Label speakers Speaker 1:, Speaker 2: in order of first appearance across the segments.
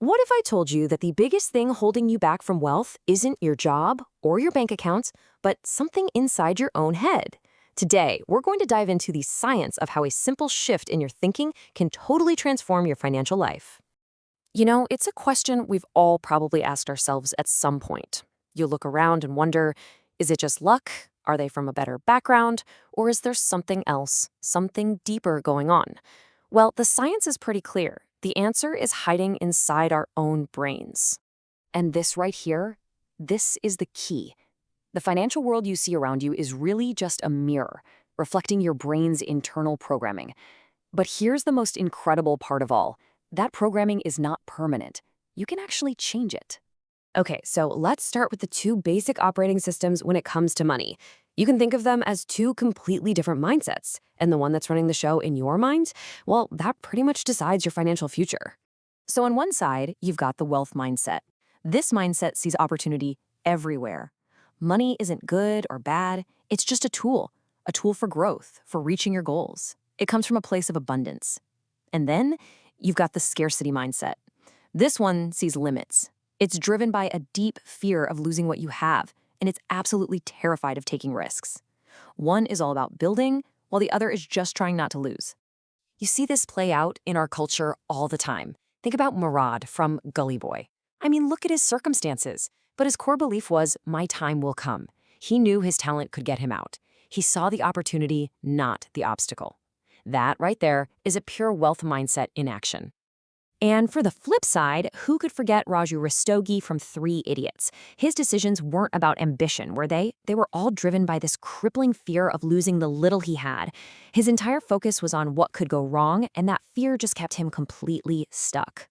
Speaker 1: What if I told you that the biggest thing holding you back from wealth isn't your job or your bank accounts, but something inside your own head? Today, we're going to dive into the science of how a simple shift in your thinking can totally transform your financial life. It's a question we've all probably asked ourselves at some point. You look around and wonder, is it just luck? Are they from a better background? Or is there something else, something deeper going on? Well, the science is pretty clear. The answer is hiding inside our own brains. And this right here, this is the key. The financial world you see around you is really just a mirror, reflecting your brain's internal programming. But here's the most incredible part of all. That programming is not permanent. You can actually change it. Okay, so let's start with the two basic operating systems when it comes to money. You can think of them as two completely different mindsets, and the one that's running the show in your mind, well, that pretty much decides your financial future. So on one side, you've got the wealth mindset. This mindset sees opportunity everywhere. Money isn't good or bad, it's just a tool for growth, for reaching your goals. It comes from a place of abundance. And then you've got the scarcity mindset. This one sees limits. It's driven by a deep fear of losing what you have, and it's absolutely terrified of taking risks. One is all about building, while the other is just trying not to lose. You see this play out in our culture all the time. Think about Murad from Gully Boy. I mean, look at his circumstances. But his core belief was, my time will come. He knew his talent could get him out. He saw the opportunity, not the obstacle. That right there is a pure wealth mindset in action. And for the flip side, who could forget Raju Rastogi from Three Idiots? His decisions weren't about ambition, were they? They were all driven by this crippling fear of losing the little he had. His entire focus was on what could go wrong, and that fear just kept him completely stuck.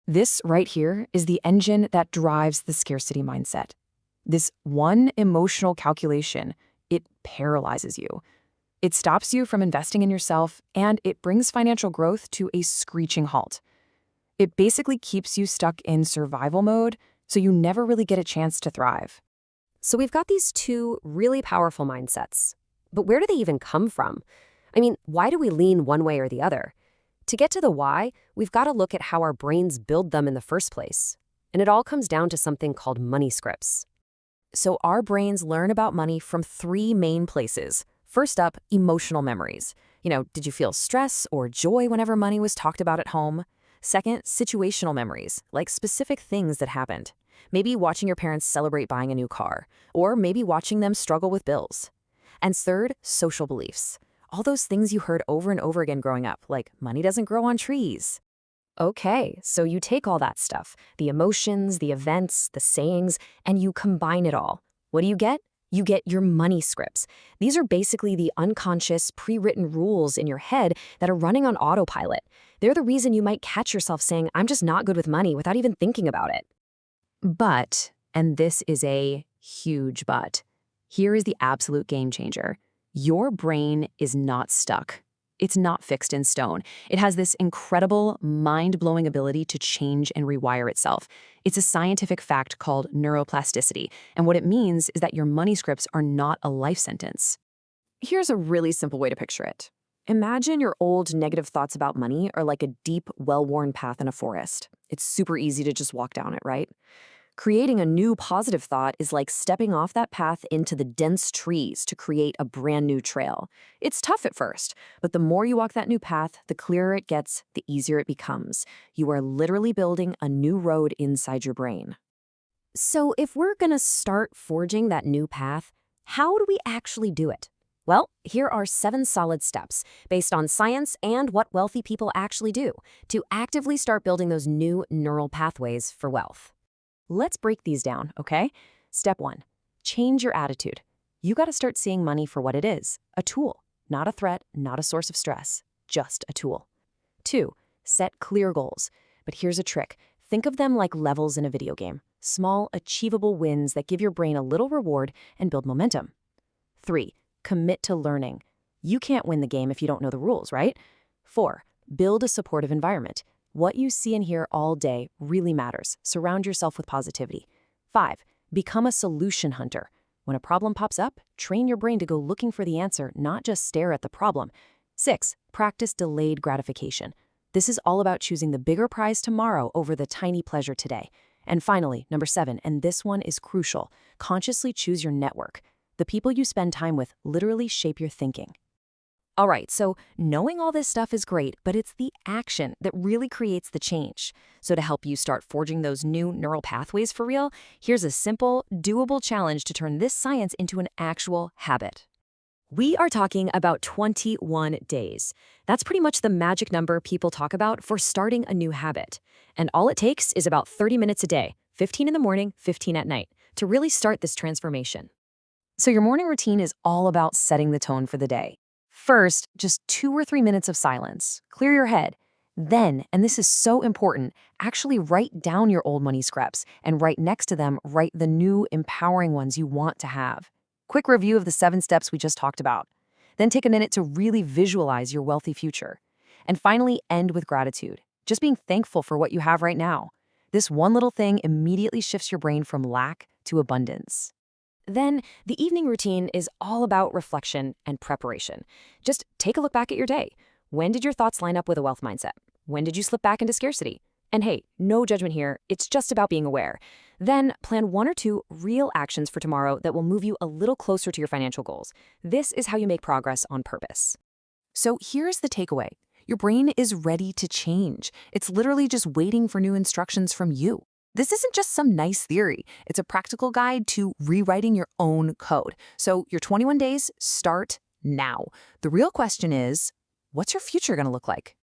Speaker 1: This right here is the engine that drives the scarcity mindset. This one emotional calculation, it paralyzes you. It stops you from investing in yourself, and it brings financial growth to a screeching halt. It basically keeps you stuck in survival mode, so you never really get a chance to thrive. So we've got these two really powerful mindsets. But where do they even come from? I mean, why do we lean one way or the other? To get to the why, we've got to look at how our brains build them in the first place. And it all comes down to something called money scripts. So our brains learn about money from three main places. First up, emotional memories. Did you feel stress or joy whenever money was talked about at home? Second, situational memories, like specific things that happened. Maybe watching your parents celebrate buying a new car, or maybe watching them struggle with bills. And third, social beliefs. All those things you heard over and over again growing up, like money doesn't grow on trees. Okay, so you take all that stuff, the emotions, the events, the sayings, and you combine it all. What do you get? You get your money scripts. These are basically the unconscious, pre-written rules in your head that are running on autopilot. They're the reason you might catch yourself saying, I'm just not good with money without even thinking about it. But, and this is a huge but, here is the absolute game changer. Your brain is not stuck. It's not fixed in stone. It has this incredible, mind-blowing ability to change and rewire itself. It's a scientific fact called neuroplasticity, and what it means is that your money scripts are not a life sentence. Here's a really simple way to picture it. Imagine your old negative thoughts about money are like a deep, well-worn path in a forest. It's super easy to just walk down it, right? Creating a new positive thought is like stepping off that path into the dense trees to create a brand new trail. It's tough at first, but the more you walk that new path, the clearer it gets, the easier it becomes. You are literally building a new road inside your brain. So if we're gonna start forging that new path, how do we actually do it? Well, here are 7 solid steps based on science and what wealthy people actually do to actively start building those new neural pathways for wealth. Let's break these down, okay? Step 1, change your attitude. You gotta start seeing money for what it is, a tool, not a threat, not a source of stress, just a tool. 2, set clear goals. But here's a trick. Think of them like levels in a video game, small, achievable wins that give your brain a little reward and build momentum. 3, commit to learning. You can't win the game if you don't know the rules, right? 4, build a supportive environment. What you see and hear all day really matters. Surround yourself with positivity. 5, become a solution hunter. When a problem pops up, train your brain to go looking for the answer, not just stare at the problem. 6, practice delayed gratification. This is all about choosing the bigger prize tomorrow over the tiny pleasure today. And finally, number 7, and this one is crucial, consciously choose your network. The people you spend time with literally shape your thinking. All right, so knowing all this stuff is great, but it's the action that really creates the change. So to help you start forging those new neural pathways for real, here's a simple, doable challenge to turn this science into an actual habit. We are talking about 21 days. That's pretty much the magic number people talk about for starting a new habit. And all it takes is about 30 minutes a day, 15 in the morning, 15 at night, to really start this transformation. So your morning routine is all about setting the tone for the day. First, just 2 or 3 minutes of silence. Clear your head. Then, and this is so important, actually write down your old money scraps and right next to them, write the new empowering ones you want to have. Quick review of the 7 steps we just talked about. Then take a minute to really visualize your wealthy future. And finally, end with gratitude. Just being thankful for what you have right now. This one little thing immediately shifts your brain from lack to abundance. Then, the evening routine is all about reflection and preparation. Just take a look back at your day. When did your thoughts line up with a wealth mindset? When did you slip back into scarcity? And hey, no judgment here, it's just about being aware. Then, plan 1 or 2 real actions for tomorrow that will move you a little closer to your financial goals. This is how you make progress on purpose. So here's the takeaway. Your brain is ready to change. It's literally just waiting for new instructions from you. This isn't just some nice theory. It's a practical guide to rewriting your own code. So your 21 days start now. The real question is, what's your future going to look like?